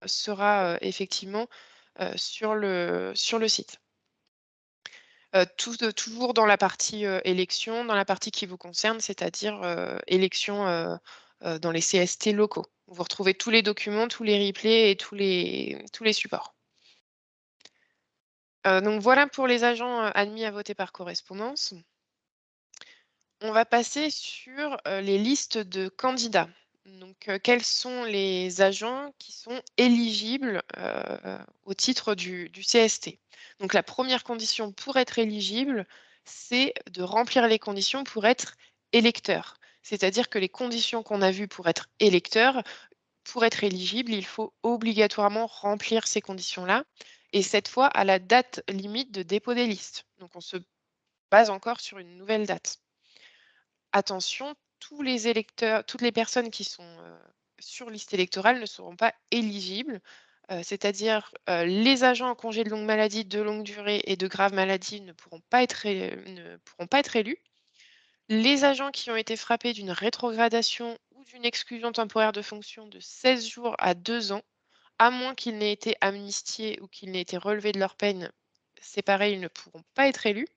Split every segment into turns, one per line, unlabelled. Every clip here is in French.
sera effectivement sur le site. Toujours dans la partie élection, dans la partie qui vous concerne, c'est-à-dire élection dans les CST locaux. Vous retrouvez tous les documents, tous les replays et tous les supports. Donc voilà pour les agents admis à voter par correspondance. On va passer sur les listes de candidats. Donc, quels sont les agents qui sont éligibles au titre du CST? Donc, la première condition pour être éligible, c'est de remplir les conditions pour être électeur. C'est-à-dire que les conditions qu'on a vues pour être électeur, pour être éligible, il faut obligatoirement remplir ces conditions-là. Et cette fois, à la date limite de dépôt des listes. Donc, on se base encore sur une nouvelle date. Attention, tous les électeurs, toutes les personnes qui sont sur liste électorale ne seront pas éligibles. C'est-à-dire les agents en congé de longue maladie, de longue durée et de grave maladie ne pourront pas être élus. Les agents qui ont été frappés d'une rétrogradation ou d'une exclusion temporaire de fonction de 16 jours à 2 ans, à moins qu'ils n'aient été amnistiés ou qu'ils n'aient été relevés de leur peine, c'est pareil, ils ne pourront pas être élus.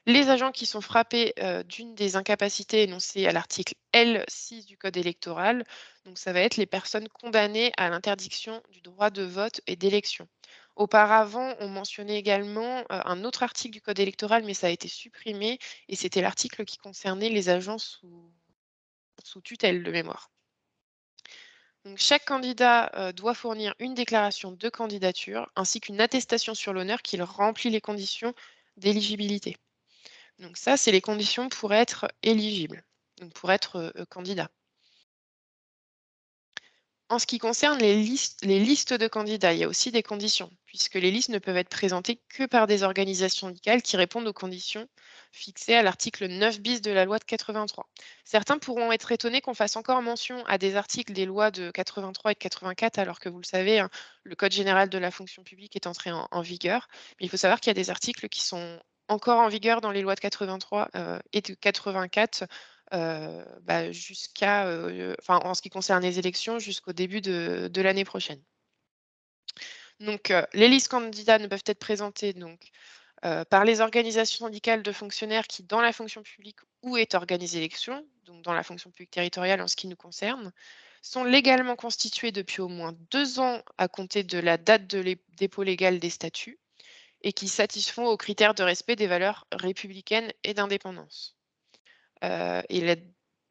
Les agents qui sont frappés d'une des incapacités énoncées à l'article L6 du code électoral, donc ça va être les personnes condamnées à l'interdiction du droit de vote et d'élection. Auparavant, on mentionnait également un autre article du code électoral, mais ça a été supprimé, et c'était l'article qui concernait les agents sous tutelle de mémoire. Donc, chaque candidat doit fournir une déclaration de candidature ainsi qu'une attestation sur l'honneur qu'il remplit les conditions d'éligibilité. Donc ça, c'est les conditions pour être éligible, donc pour être candidat. En ce qui concerne les listes de candidats, il y a aussi des conditions, puisque les listes ne peuvent être présentées que par des organisations syndicales qui répondent aux conditions fixées à l'article 9 bis de la loi de 83. Certains pourront être étonnés qu'on fasse encore mention à des articles des lois de 83 et de 84, alors que vous le savez, hein, le Code général de la fonction publique est entré en vigueur. Mais il faut savoir qu'il y a des articles qui sont encore en vigueur dans les lois de 83 et de 84 jusqu'à, enfin, en ce qui concerne les élections, jusqu'au début de l'année prochaine. Donc, les listes candidats ne peuvent être présentées donc, par les organisations syndicales de fonctionnaires qui, dans la fonction publique où est organisée l'élection, donc dans la fonction publique territoriale en ce qui nous concerne, sont légalement constituées depuis au moins 2 ans à compter de la date de dépôt légal des statuts et qui satisfont aux critères de respect des valeurs républicaines et d'indépendance. Et le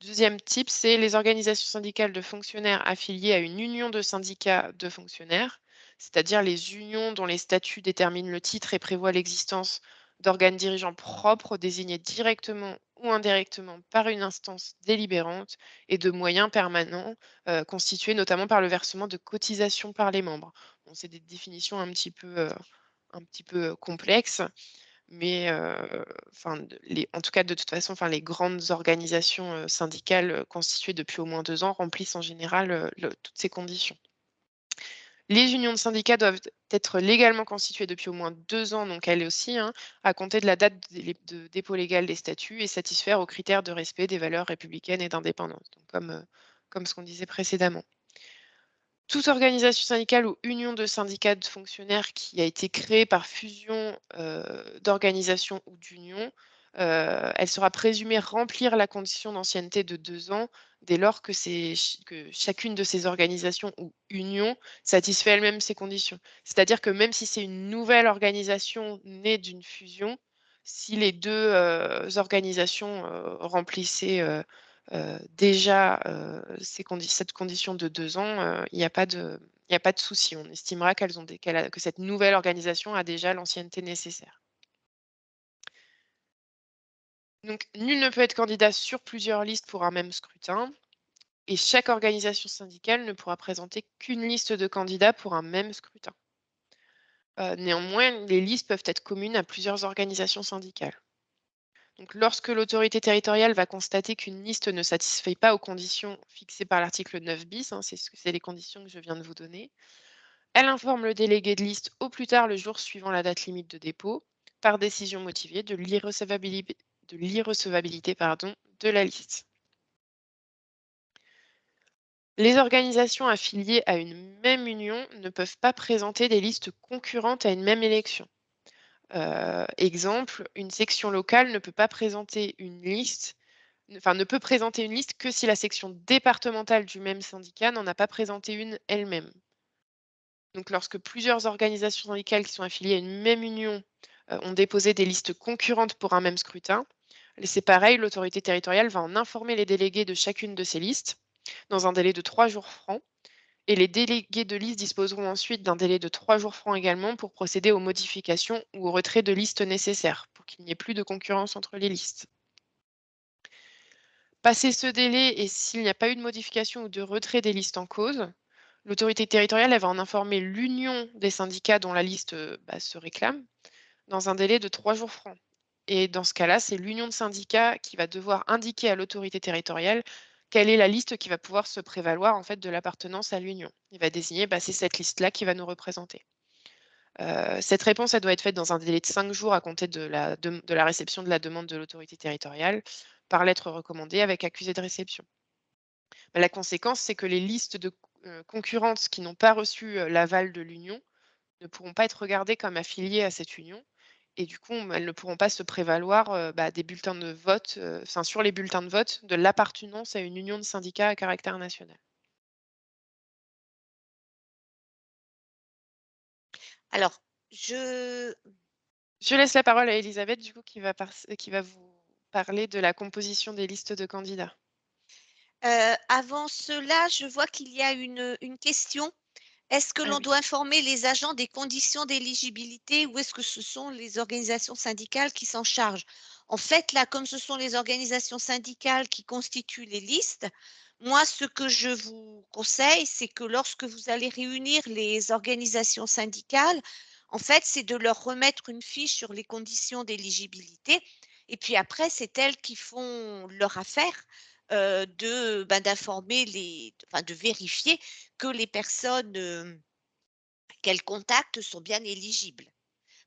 deuxième type, c'est les organisations syndicales de fonctionnaires affiliées à une union de syndicats de fonctionnaires, c'est-à-dire les unions dont les statuts déterminent le titre et prévoient l'existence d'organes dirigeants propres désignés directement ou indirectement par une instance délibérante et de moyens permanents constitués notamment par le versement de cotisations par les membres. Bon, c'est des définitions un petit peu complexes, mais enfin, en tout cas, de toute façon, enfin, les grandes organisations syndicales constituées depuis au moins 2 ans remplissent en général toutes ces conditions. Les unions de syndicats doivent être légalement constituées depuis au moins 2 ans, donc elles aussi, hein, à compter de la date de dépôt légal des statuts et satisfaire aux critères de respect des valeurs républicaines et d'indépendance, donc comme ce qu'on disait précédemment. Toute organisation syndicale ou union de syndicats de fonctionnaires qui a été créée par fusion d'organisations ou d'unions, elle sera présumée remplir la condition d'ancienneté de 2 ans dès lors que chacune de ces organisations ou unions satisfait elle-même ces conditions. C'est-à-dire que même si c'est une nouvelle organisation née d'une fusion, si les 2 organisations remplissaient déjà cette condition de 2 ans, il y a pas de souci. On estimera que cette nouvelle organisation a déjà l'ancienneté nécessaire. Donc, nul ne peut être candidat sur plusieurs listes pour un même scrutin et chaque organisation syndicale ne pourra présenter qu'une liste de candidats pour un même scrutin. Néanmoins, les listes peuvent être communes à plusieurs organisations syndicales. Donc, lorsque l'autorité territoriale va constater qu'une liste ne satisfait pas aux conditions fixées par l'article 9 bis, hein, c'est les conditions que je viens de vous donner, elle informe le délégué de liste au plus tard le jour suivant la date limite de dépôt, par décision motivée, de l'irrecevabilité, de la liste. Les organisations affiliées à une même union ne peuvent pas présenter des listes concurrentes à une même élection. Exemple, une section locale ne peut pas présenter une liste, enfin ne peut présenter une liste que si la section départementale du même syndicat n'en a pas présenté une elle-même. Donc lorsque plusieurs organisations syndicales qui sont affiliées à une même union ont déposé des listes concurrentes pour un même scrutin, c'est pareil, l'autorité territoriale va en informer les délégués de chacune de ces listes dans un délai de 3 jours francs. Et les délégués de liste disposeront ensuite d'un délai de 3 jours francs également pour procéder aux modifications ou au retrait de listes nécessaires, pour qu'il n'y ait plus de concurrence entre les listes. Passé ce délai et s'il n'y a pas eu de modification ou de retrait des listes en cause, l'autorité territoriale elle va en informer l'union des syndicats dont la liste se réclame dans un délai de 3 jours francs. Et dans ce cas-là, c'est l'union de syndicats qui va devoir indiquer à l'autorité territoriale quelle est la liste qui va pouvoir se prévaloir en fait de l'appartenance à l'union. Il va désigner, c'est cette liste-là qui va nous représenter. Cette réponse, elle doit être faite dans un délai de 5 jours à compter de la réception de la demande de l'autorité territoriale par lettre recommandée avec accusé de réception. La conséquence, c'est que les listes de concurrentes qui n'ont pas reçu l'aval de l'union ne pourront pas être regardées comme affiliées à cette union et du coup, elles ne pourront pas se prévaloir, des bulletins de vote, enfin sur les bulletins de vote de l'appartenance à une union de syndicats à caractère national.
Alors, je
Je laisse la parole à Elisabeth du coup qui va vous parler de la composition des listes de candidats.
avant cela, je vois qu'il y a une question. Est-ce que
Ah
l'on
oui.
doit informer les agents des conditions d'éligibilité ou est-ce que ce sont les organisations syndicales qui s'en chargent? En fait, là, comme ce sont les organisations syndicales qui constituent les listes, moi, ce que je vous conseille, c'est que lorsque vous allez réunir les organisations syndicales, en fait, c'est de leur remettre une fiche sur les conditions d'éligibilité et puis après, c'est elles qui font leur affaire, d'informer de vérifier que les personnes, qu'elles contactent sont bien éligibles.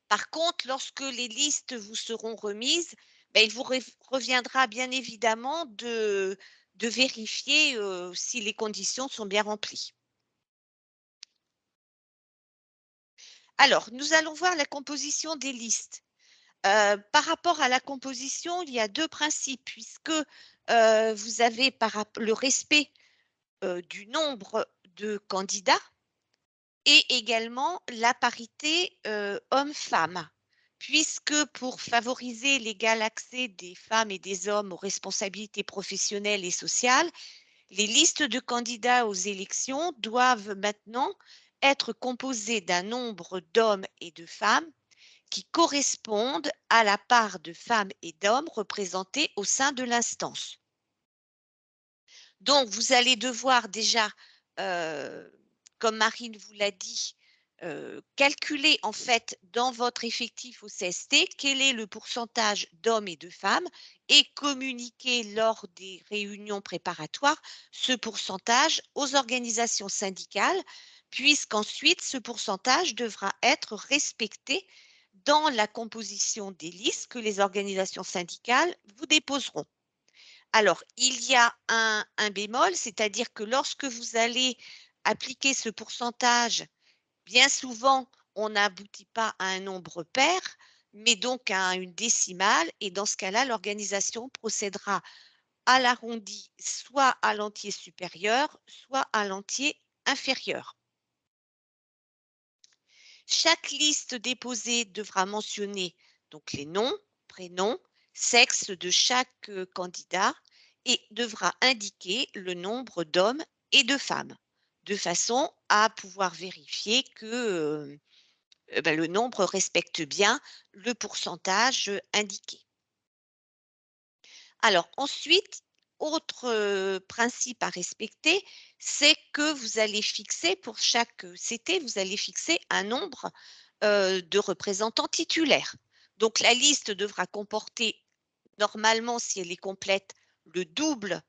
Par contre, lorsque les listes vous seront remises, il vous reviendra bien évidemment de vérifier si les conditions sont bien remplies. Alors, nous allons voir la composition des listes. Par rapport à la composition, il y a deux principes, puisque vous avez le respect du nombre de candidats et également la parité, hommes-femmes. Puisque pour favoriser l'égal accès des femmes et des hommes aux responsabilités professionnelles et sociales, les listes de candidats aux élections doivent maintenant être composées d'un nombre d'hommes et de femmes qui correspondent à la part de femmes et d'hommes représentés au sein de l'instance. Donc, vous allez devoir déjà, heu, comme Marine vous l'a dit, calculer en fait dans votre effectif au CST quel est le pourcentage d'hommes et de femmes et communiquer lors des réunions préparatoires ce pourcentage aux organisations syndicales, puisqu'ensuite ce pourcentage devra être respecté dans la composition des listes que les organisations syndicales vous déposeront. Alors, il y a un bémol, c'est-à-dire que lorsque vous allez appliquer ce pourcentage, bien souvent, on n'aboutit pas à un nombre pair, mais donc à une décimale et dans ce cas-là, l'organisation procédera à l'arrondi, soit à l'entier supérieur, soit à l'entier inférieur. Chaque liste déposée devra mentionner donc les noms, prénoms, sexe de chaque candidat et devra indiquer le nombre d'hommes et de femmes, de façon à pouvoir vérifier que le nombre respecte bien le pourcentage indiqué. Alors ensuite, autre principe à respecter, c'est que vous allez fixer pour chaque CT, vous allez fixer un nombre de représentants titulaires. Donc la liste devra comporter normalement, si elle est complète, le double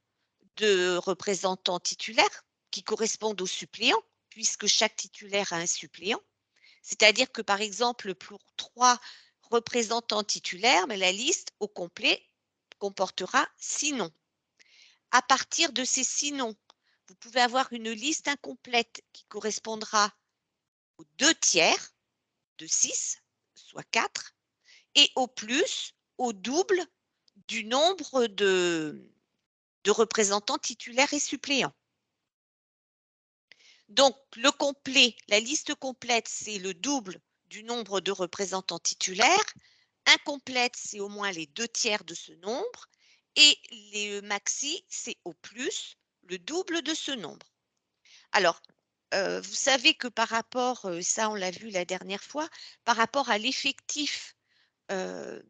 de représentants titulaires qui correspondent aux suppléants, puisque chaque titulaire a un suppléant. C'est-à-dire que, par exemple, pour 3 représentants titulaires, mais la liste au complet comportera 6 noms. À partir de ces 6 noms, vous pouvez avoir une liste incomplète qui correspondra aux 2/3 de 6, soit 4, et au plus, au double du nombre de représentants titulaires et suppléants. Donc, le complet, la liste complète, c'est le double du nombre de représentants titulaires. Incomplète, c'est au moins les 2/3 de ce nombre. Et les maxi, c'est au plus le double de ce nombre. Alors, vous savez que par rapport, ça on l'a vu la dernière fois, par rapport à l'effectif de,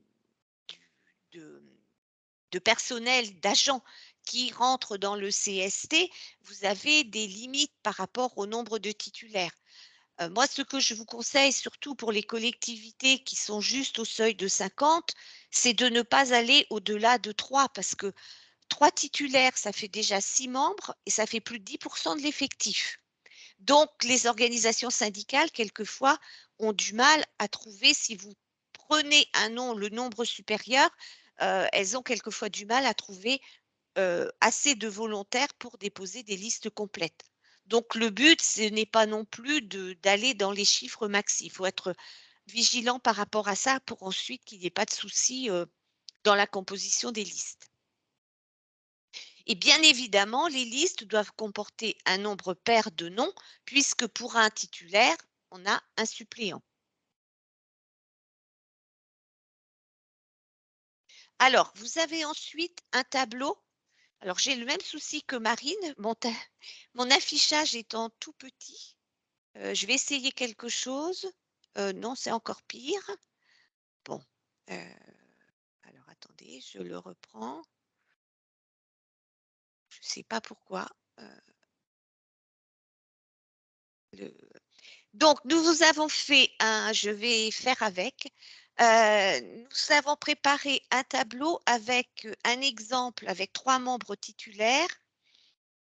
de personnel, d'agents qui rentrent dans le CST, vous avez des limites par rapport au nombre de titulaires. Moi, ce que je vous conseille, surtout pour les collectivités qui sont juste au seuil de 50, c'est de ne pas aller au-delà de 3 parce que 3 titulaires, ça fait déjà 6 membres et ça fait plus de 10% de l'effectif. Donc, les organisations syndicales, quelquefois, ont du mal à trouver, si vous prenez le nombre supérieur, elles ont quelquefois du mal à trouver assez de volontaires pour déposer des listes complètes. Donc, le but, ce n'est pas non plus d'aller dans les chiffres maxi. Il faut être vigilant par rapport à ça pour ensuite qu'il n'y ait pas de soucis dans la composition des listes. Et bien évidemment, les listes doivent comporter un nombre pair de noms, puisque pour un titulaire, on a un suppléant. Alors, vous avez ensuite un tableau. Alors, j'ai le même souci que Marine, mon affichage étant tout petit. Je vais essayer quelque chose. Non, c'est encore pire. Bon, alors attendez, je le reprends. Je ne sais pas pourquoi. Le Donc, nous vous avons fait je vais faire avec. Nous avons préparé un tableau avec un exemple avec 3 membres titulaires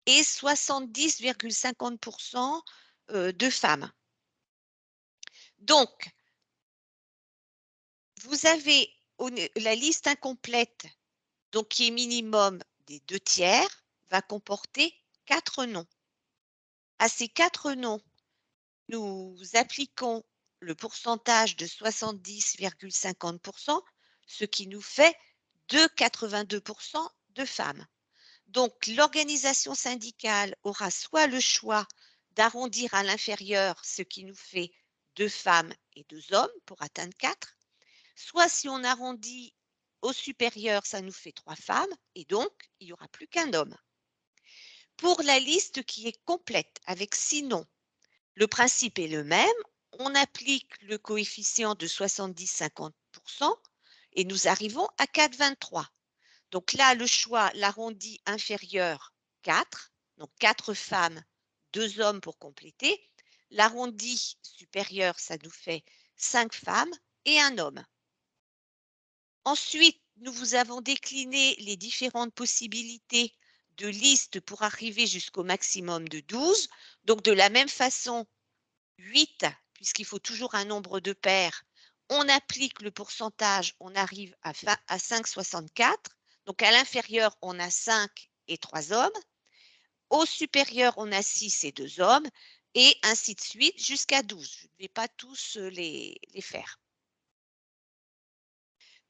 et 70,50% de femmes. Donc, vous avez la liste incomplète, donc qui est minimum des 2/3, va comporter 4 noms. À ces 4 noms, nous appliquons le pourcentage de 70,50%, ce qui nous fait 2,82% de femmes. Donc, l'organisation syndicale aura soit le choix d'arrondir à l'inférieur, ce qui nous fait 2 femmes et 2 hommes pour atteindre 4, soit si on arrondit au supérieur, ça nous fait 3 femmes et donc il n'y aura plus qu'un homme. Pour la liste qui est complète avec 6 noms, le principe est le même, on applique le coefficient de 70-50% et nous arrivons à 4,23. Donc là, le choix, l'arrondi inférieur, 4, donc 4 femmes, 2 hommes pour compléter. L'arrondi supérieur, ça nous fait 5 femmes et un homme. Ensuite, nous vous avons décliné les différentes possibilités de listes pour arriver jusqu'au maximum de 12. Donc, de la même façon, 8, puisqu'il faut toujours un nombre de pairs, on applique le pourcentage, on arrive à 5,64. Donc, à l'inférieur, on a 5 et 3 hommes. Au supérieur, on a 6 et 2 hommes. Et ainsi de suite jusqu'à 12. Je ne vais pas tous les faire.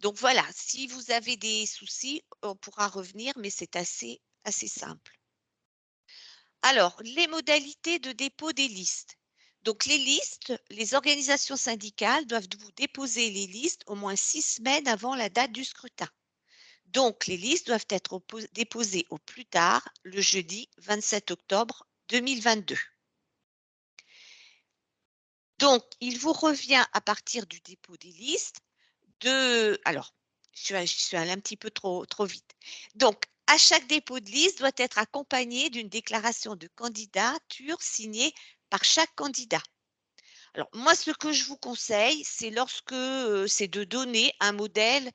Donc voilà, si vous avez des soucis, on pourra revenir, mais c'est assez simple. Alors, les modalités de dépôt des listes. Donc les listes, les organisations syndicales doivent vous déposer les listes au moins 6 semaines avant la date du scrutin. Donc les listes doivent être déposées au plus tard le jeudi 27 octobre 2022. Donc, il vous revient à partir du dépôt des listes alors, je suis allée un petit peu trop vite. Donc, à chaque dépôt de liste doit être accompagné d'une déclaration de candidature signée par chaque candidat. Alors, moi, ce que je vous conseille, c'est c'est de donner un modèle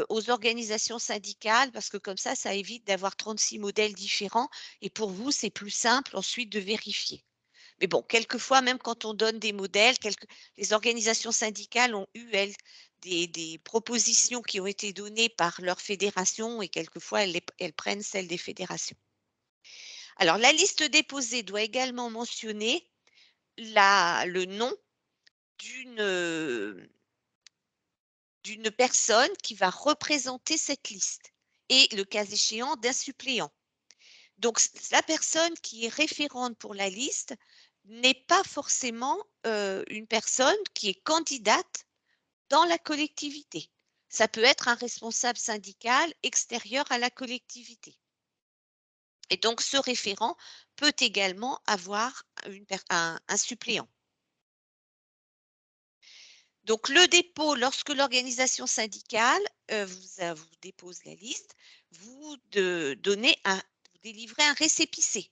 aux organisations syndicales, parce que comme ça évite d'avoir 36 modèles différents et pour vous, c'est plus simple ensuite de vérifier. Mais bon, quelquefois, même quand on donne des modèles, les organisations syndicales ont eu, elles, des propositions qui ont été données par leur fédération et quelquefois, elles prennent celles des fédérations. Alors, la liste déposée doit également mentionner le nom d'une d'une personne qui va représenter cette liste et, le cas échéant, d'un suppléant. Donc, la personne qui est référente pour la liste n'est pas forcément une personne qui est candidate dans la collectivité. Ça peut être un responsable syndical extérieur à la collectivité. Et donc, ce référent peut également avoir un suppléant. Donc, le dépôt, lorsque l'organisation syndicale vous dépose la liste, vous délivrez un récépissé.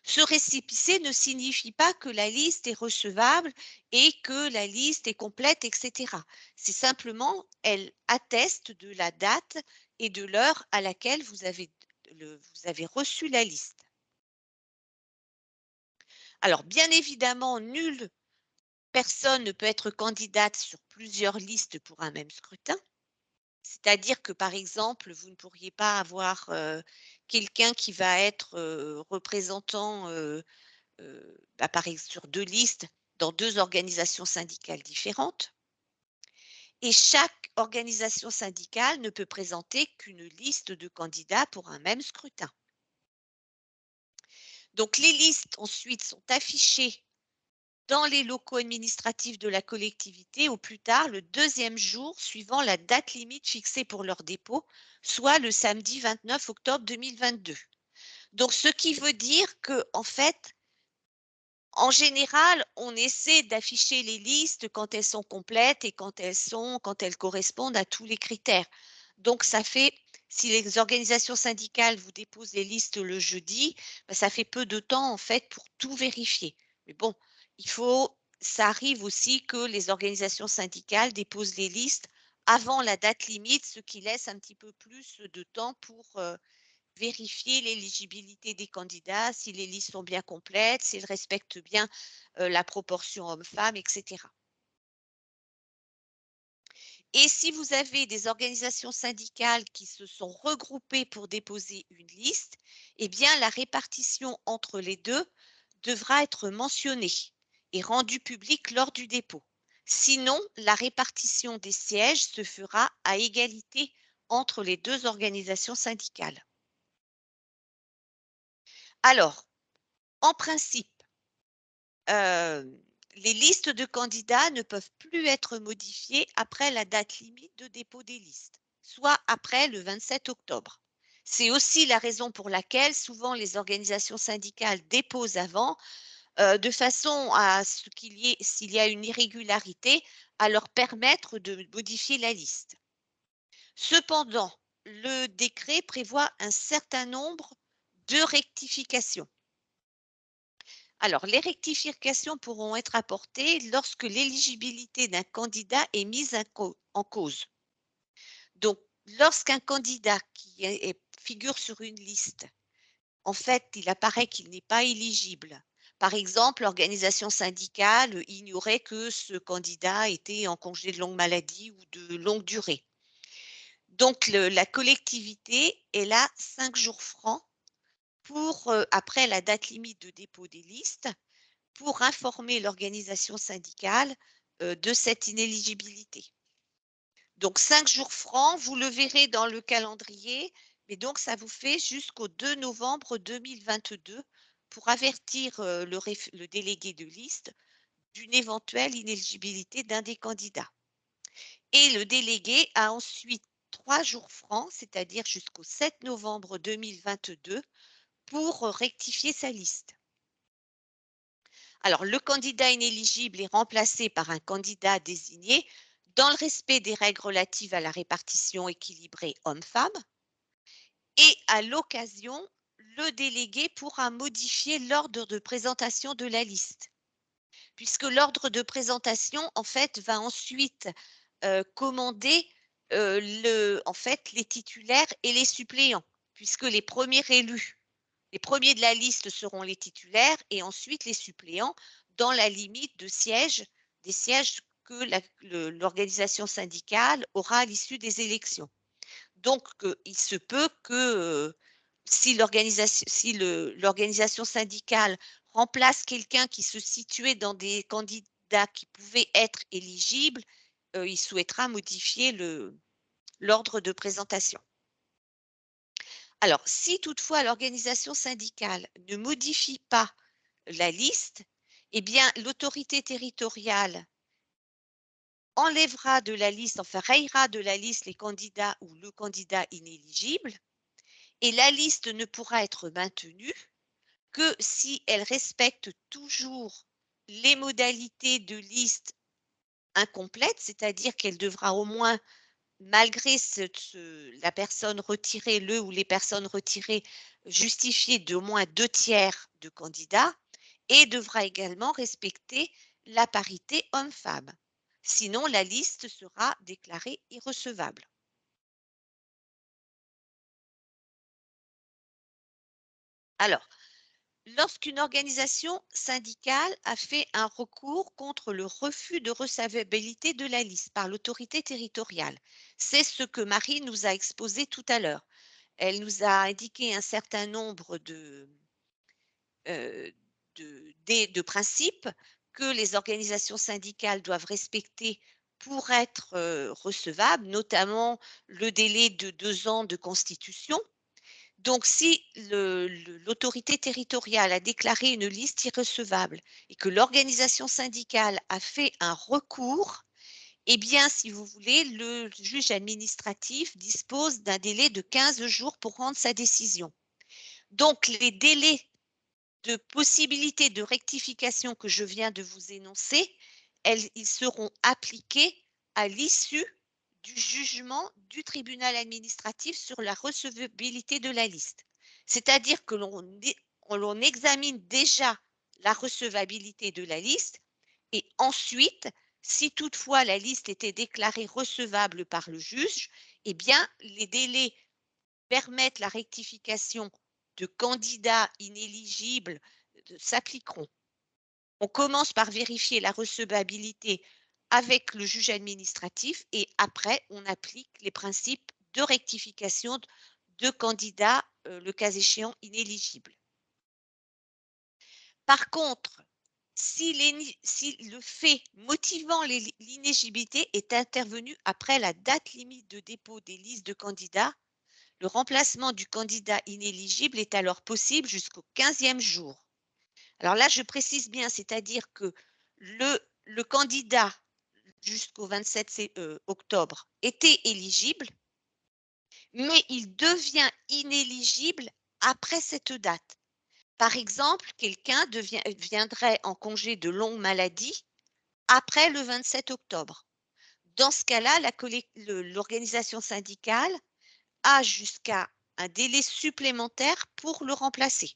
Ce récépissé ne signifie pas que la liste est recevable et que la liste est complète, etc. C'est simplement, elle atteste de la date et de l'heure à laquelle vous avez reçu la liste. Alors, bien évidemment, nulle personne ne peut être candidate sur plusieurs listes pour un même scrutin. C'est-à-dire que, par exemple, vous ne pourriez pas avoir quelqu'un qui va être représentant sur 2 listes dans 2 organisations syndicales différentes, et chaque organisation syndicale ne peut présenter qu'une liste de candidats pour un même scrutin. Donc les listes ensuite sont affichées dans les locaux administratifs de la collectivité au plus tard le 2e jour suivant la date limite fixée pour leur dépôt, soit le samedi 29 octobre 2022. Donc ce qui veut dire qu'en fait, en général, on essaie d'afficher les listes quand elles sont complètes et quand elles correspondent à tous les critères. Donc ça fait si les organisations syndicales vous déposent les listes le jeudi, bah, ça fait peu de temps en fait pour tout vérifier. Mais bon, ça arrive aussi que les organisations syndicales déposent les listes avant la date limite, ce qui laisse un petit peu plus de temps pour, vérifier l'éligibilité des candidats, si les listes sont bien complètes, s'ils respectent bien, la proportion hommes-femmes, etc. Et si vous avez des organisations syndicales qui se sont regroupées pour déposer une liste, eh bien la répartition entre les 2 devra être mentionnée et rendue publique lors du dépôt. Sinon, la répartition des sièges se fera à égalité entre les 2 organisations syndicales. Alors, en principe, les listes de candidats ne peuvent plus être modifiées après la date limite de dépôt des listes, soit après le 27 octobre. C'est aussi la raison pour laquelle souvent les organisations syndicales déposent avant, de façon à ce s'il y a une irrégularité, à leur permettre de modifier la liste. Cependant, le décret prévoit un certain nombre de rectifications. Alors, les rectifications pourront être apportées lorsque l'éligibilité d'un candidat est mise en cause. Donc, lorsqu'un candidat figure sur une liste, en fait, il apparaît qu'il n'est pas éligible. Par exemple, l'organisation syndicale ignorait que ce candidat était en congé de longue maladie ou de longue durée. Donc, la collectivité, elle a 5 jours francs après la date limite de dépôt des listes, pour informer l'organisation syndicale, de cette inéligibilité. Donc 5 jours francs, vous le verrez dans le calendrier, mais donc ça vous fait jusqu'au 2 novembre 2022 pour avertir, le délégué de liste d'une éventuelle inéligibilité d'un des candidats. Et le délégué a ensuite 3 jours francs, c'est-à-dire jusqu'au 7 novembre 2022 pour rectifier sa liste. Alors, le candidat inéligible est remplacé par un candidat désigné dans le respect des règles relatives à la répartition équilibrée hommes-femmes, et à l'occasion, le délégué pourra modifier l'ordre de présentation de la liste, puisque l'ordre de présentation, en fait, va ensuite commander en fait, les titulaires et les suppléants, puisque les premiers de la liste seront les titulaires et ensuite les suppléants dans la limite des sièges que l'organisation syndicale aura à l'issue des élections. Donc, il se peut que si l'organisation syndicale remplace quelqu'un qui se situait dans des candidats qui pouvaient être éligibles, il souhaitera modifier l'ordre de présentation. Alors, si toutefois l'organisation syndicale ne modifie pas la liste, eh bien l'autorité territoriale enlèvera de la liste, enfin rayera de la liste les candidats ou le candidat inéligible et la liste ne pourra être maintenue que si elle respecte toujours les modalités de liste incomplète, c'est-à-dire qu'elle devra au moins, malgré la personne retirée, le ou les personnes retirées, justifier d'au moins 2/3 de candidats et devra également respecter la parité homme-femme. Sinon, la liste sera déclarée irrecevable. Alors, lorsqu'une organisation syndicale a fait un recours contre le refus de recevabilité de la liste par l'autorité territoriale, c'est ce que Marie nous a exposé tout à l'heure. Elle nous a indiqué un certain nombre euh, de principes que les organisations syndicales doivent respecter pour être recevables, notamment le délai de 2 ans de constitution. Donc, si l'autorité territoriale a déclaré une liste irrecevable et que l'organisation syndicale a fait un recours, eh bien, si vous voulez, le juge administratif dispose d'un délai de 15 jours pour rendre sa décision. Donc, les délais de possibilité de rectification que je viens de vous énoncer, ils seront appliqués à l'issue du jugement du tribunal administratif sur la recevabilité de la liste. C'est-à-dire que l'on examine déjà la recevabilité de la liste et ensuite, si toutefois la liste était déclarée recevable par le juge, eh bien, les délais permettent la rectification de candidats inéligibles s'appliqueront. On commence par vérifier la recevabilité avec le juge administratif et après, on applique les principes de rectification de candidats, le cas échéant, inéligibles. Par contre, si le fait motivant l'inéligibilité est intervenu après la date limite de dépôt des listes de candidats, le remplacement du candidat inéligible est alors possible jusqu'au 15e jour. Alors là, je précise bien, c'est-à-dire que le candidat jusqu'au 27 octobre était éligible, mais il devient inéligible après cette date. Par exemple, quelqu'un viendrait en congé de longue maladie après le 27 octobre. Dans ce cas-là, l'organisation syndicale a jusqu'à un délai supplémentaire pour le remplacer.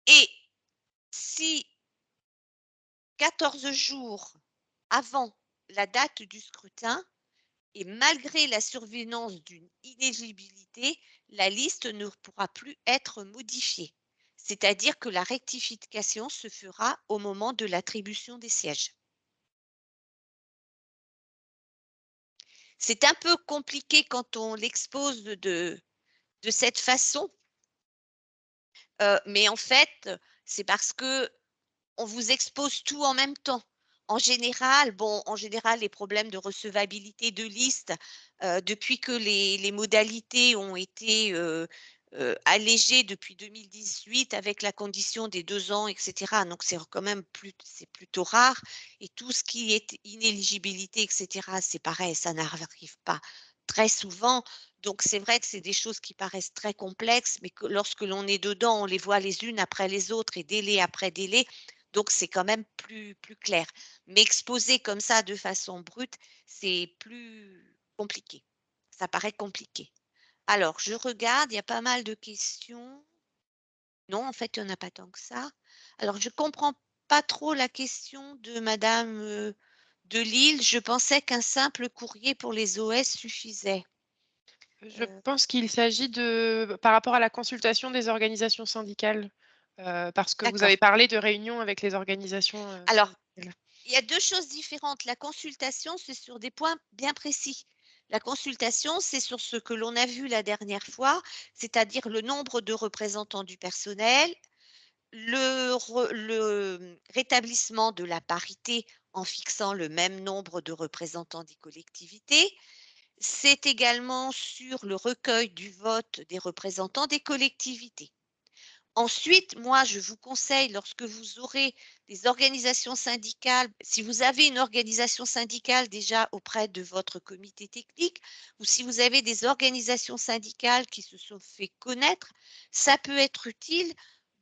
Et si 14 jours avant la date du scrutin, et malgré la survenance d'une inéligibilité, la liste ne pourra plus être modifiée. C'est-à-dire que la rectification se fera au moment de l'attribution des sièges. C'est un peu compliqué quand on l'expose de cette façon, mais en fait, c'est parce que on vous expose tout en même temps. En général, les problèmes de recevabilité de liste, depuis que les modalités ont été, allégées depuis 2018 avec la condition des 2 ans et cetera, donc c'est plutôt rare et tout ce qui est inéligibilité et cetera, c'est pareil, ça n'arrive pas très souvent. Donc c'est vrai que c'est des choses qui paraissent très complexes, mais que lorsque l'on est dedans, on les voit les unes après les autres et délai après délai, donc c'est quand même plus clair. Mais exposer comme ça de façon brute, c'est plus compliqué. Ça paraît compliqué. Alors je regarde, il y a pas mal de questions. Non, en fait, il y en a pas tant que ça. Alors je comprends pas trop la question de madame, de Lille. Je pensais qu'un simple courrier pour les OS suffisait.
Je pense qu'il s'agit par rapport à la consultation des organisations syndicales, parce que vous avez
D'accord.
parlé de réunions avec les organisations,
Alors,
syndicales.
il y a 2 choses différentes. La consultation, c'est sur des points bien précis. La consultation, c'est sur ce que l'on a vu la dernière fois, c'est-à-dire le nombre de représentants du personnel, le rétablissement de la parité en fixant le même nombre de représentants des collectivités. C'est également sur le recueil du vote des représentants des collectivités. Ensuite, moi, je vous conseille, lorsque vous aurez des organisations syndicales, si vous avez une organisation syndicale déjà auprès de votre comité technique, ou si vous avez des organisations syndicales qui se sont fait connaître, ça peut être utile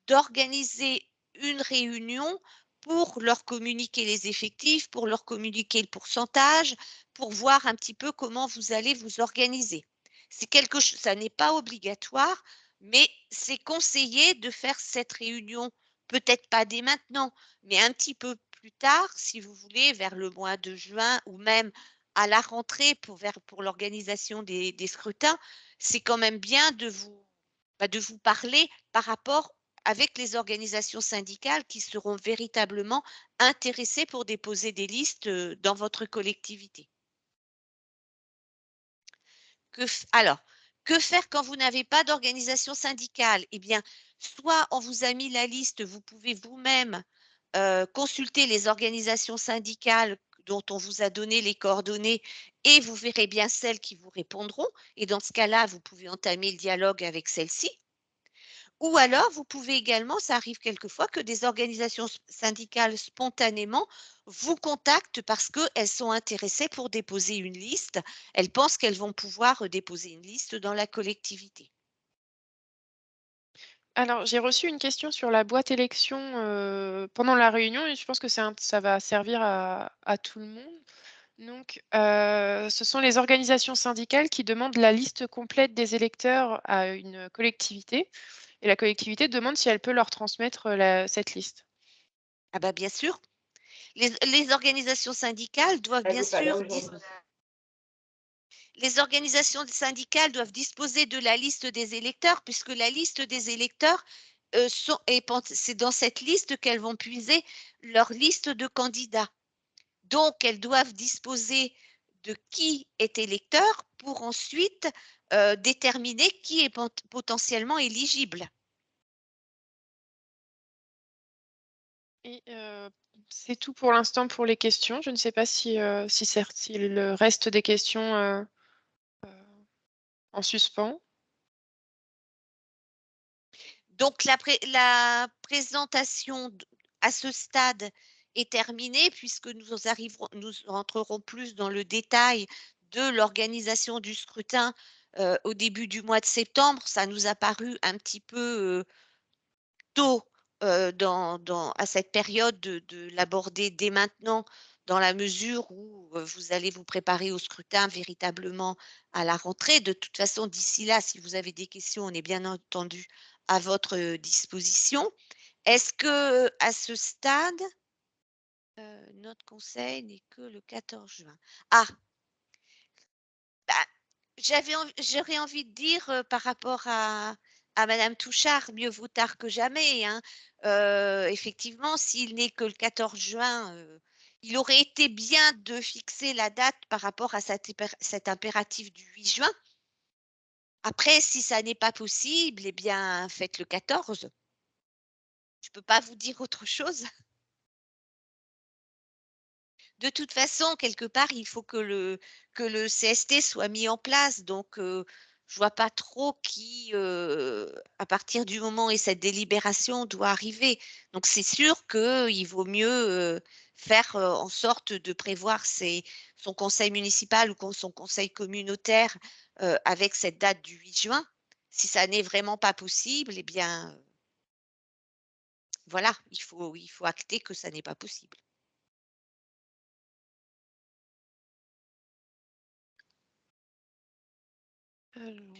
d'organiser une réunion pour leur communiquer les effectifs, pour leur communiquer le pourcentage, pour voir un petit peu comment vous allez vous organiser. C'est quelque chose, ça n'est pas obligatoire, mais c'est conseillé de faire cette réunion, peut-être pas dès maintenant, mais un petit peu plus tard, si vous voulez, vers le mois de juin ou même à la rentrée pour l'organisation des scrutins. C'est quand même bien de vous parler par rapport avec les organisations syndicales qui seront véritablement intéressées pour déposer des listes dans votre collectivité. Alors, que faire quand vous n'avez pas d'organisation syndicale? Eh bien, soit on vous a mis la liste, vous pouvez vous-même consulter les organisations syndicales dont on vous a donné les coordonnées et vous verrez bien celles qui vous répondront. Et dans ce cas-là, vous pouvez entamer le dialogue avec celles-ci. Ou alors, vous pouvez également, ça arrive quelquefois, que des organisations syndicales spontanément vous contactent parce qu'elles sont intéressées pour déposer une liste. Elles pensent qu'elles vont pouvoir déposer une liste dans la collectivité.
Alors, j'ai reçu une question sur la boîte élection pendant la réunion et je pense que ça va servir à tout le monde. Donc, ce sont les organisations syndicales qui demandent la liste complète des électeurs à une collectivité et la collectivité demande si elle peut leur transmettre cette liste.
Ah bah bien sûr, les organisations syndicales doivent bien sûr les organisations syndicales doivent disposer de la liste des électeurs, puisque la liste des électeurs, c'est dans cette liste qu'elles vont puiser leur liste de candidats. Donc, elles doivent disposer de qui est électeur pour ensuite déterminer qui est potentiellement éligible.
Et c'est tout pour l'instant pour les questions. Je ne sais pas s'il reste des questions en suspens.
Donc, la présentation à ce stade est terminée puisque nous rentrerons plus dans le détail de l'organisation du scrutin au début du mois de septembre. Ça nous a paru un petit peu tôt à cette période de l'aborder dès maintenant, dans la mesure où vous allez vous préparer au scrutin véritablement à la rentrée. De toute façon, d'ici là, si vous avez des questions, on est bien entendu à votre disposition. Est-ce que à ce stade, notre conseil n'est que le 14 juin? Ah, bah, j'aurais envie de dire, par rapport à madame Touchard, mieux vaut tard que jamais, hein. Effectivement, s'il n'est que le 14 juin, il aurait été bien de fixer la date par rapport à cet impératif du 8 juin. Après, si ça n'est pas possible, eh bien, faites le 14. Je ne peux pas vous dire autre chose. De toute façon, quelque part, il faut que le CST soit mis en place. Donc, je vois pas trop qui, à partir du moment où cette délibération doit arriver. Donc, c'est sûr qu'il vaut mieux faire en sorte de prévoir son conseil municipal ou son conseil communautaire avec cette date du 8 juin. Si ça n'est vraiment pas possible, eh bien, voilà, il faut acter que ça n'est pas possible.
Alors,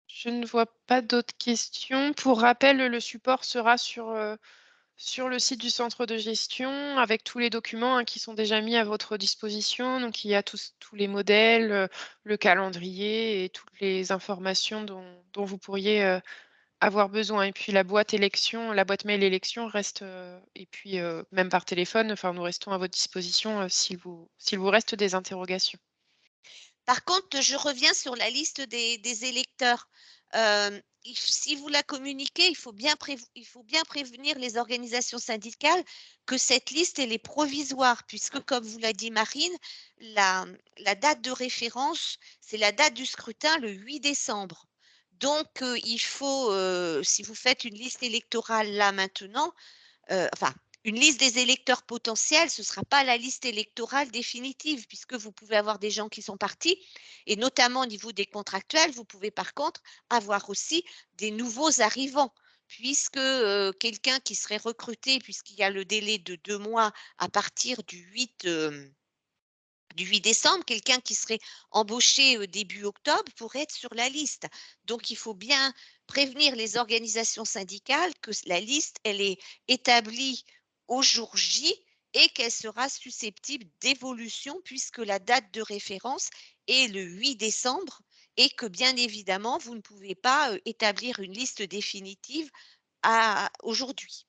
je ne vois pas d'autres questions. Pour rappel, le support sera sur le site du centre de gestion avec tous les documents qui sont déjà mis à votre disposition. Donc, il y a tous les modèles, le calendrier et toutes les informations dont vous pourriez avoir besoin. Et puis, la boîte mail élection reste, et puis même par téléphone, enfin, nous restons à votre disposition s'il vous reste des interrogations.
Par contre, je reviens sur la liste des électeurs. Si vous la communiquez, il faut bien prévenir les organisations syndicales que cette liste, elle est provisoire, puisque, comme vous l'a dit Marine, la, la date de référence, c'est la date du scrutin le 8 décembre. Donc, il faut, si vous faites une liste électorale là maintenant, enfin, une liste des électeurs potentiels, ce ne sera pas la liste électorale définitive, puisque vous pouvez avoir des gens qui sont partis, et notamment au niveau des contractuels, vous pouvez par contre avoir aussi des nouveaux arrivants, puisque quelqu'un qui serait recruté, puisqu'il y a le délai de 2 mois à partir du 8 décembre, quelqu'un qui serait embauché début octobre pourrait être sur la liste. Donc, il faut bien prévenir les organisations syndicales que la liste, elle est établie au jour J et qu'elle sera susceptible d'évolution puisque la date de référence est le 8 décembre et que bien évidemment, vous ne pouvez pas établir une liste définitive à aujourd'hui.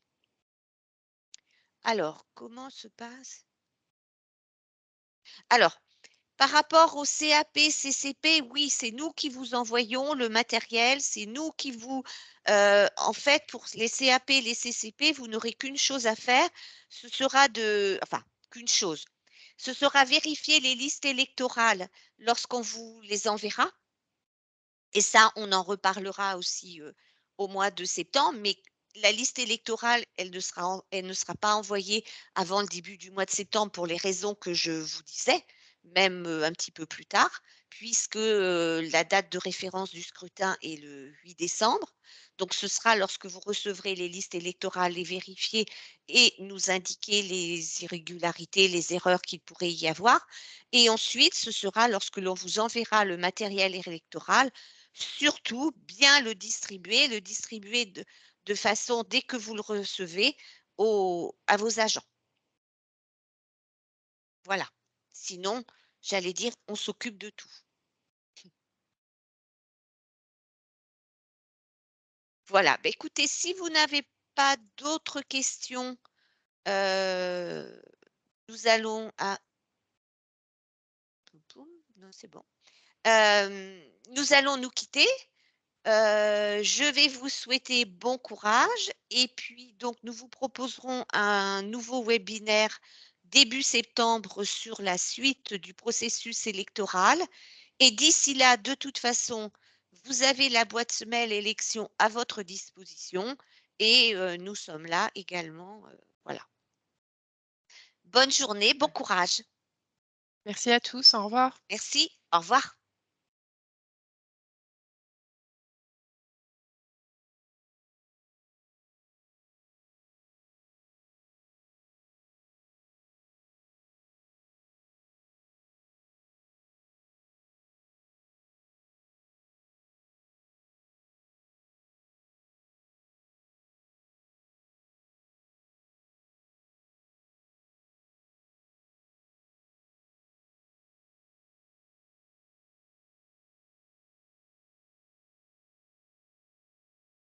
Alors, comment se passe? Alors, par rapport au CAP, CCP, oui, c'est nous qui vous envoyons le matériel, c'est nous qui vous en fait, pour les CAP, les CCP, vous n'aurez qu'une chose à faire, ce sera enfin, qu'une chose, ce sera vérifier les listes électorales lorsqu'on vous les enverra et ça, on en reparlera aussi, au mois de septembre, mais la liste électorale, elle ne sera pas envoyée avant le début du mois de septembre pour les raisons que je vous disais, même, un petit peu plus tard, puisque, la date de référence du scrutin est le 8 décembre. Donc ce sera lorsque vous recevrez les listes électorales, les vérifier et nous indiquer les irrégularités, les erreurs qu'il pourrait y avoir et ensuite ce sera lorsque l'on vous enverra le matériel électoral. Surtout, bien le distribuer de façon dès que vous le recevez à vos agents. Voilà. Sinon, j'allais dire, on s'occupe de tout. Voilà. Bah, écoutez, si vous n'avez pas d'autres questions, heu, nous allons à non, c'est bon. Nous allons nous quitter. Je vais vous souhaiter bon courage et puis donc nous vous proposerons un nouveau webinaire début septembre sur la suite du processus électoral et d'ici là, de toute façon, vous avez la boîte mail élection à votre disposition et nous sommes là également, voilà. Bonne journée, bon courage.
Merci à tous, au revoir.
Merci, au revoir.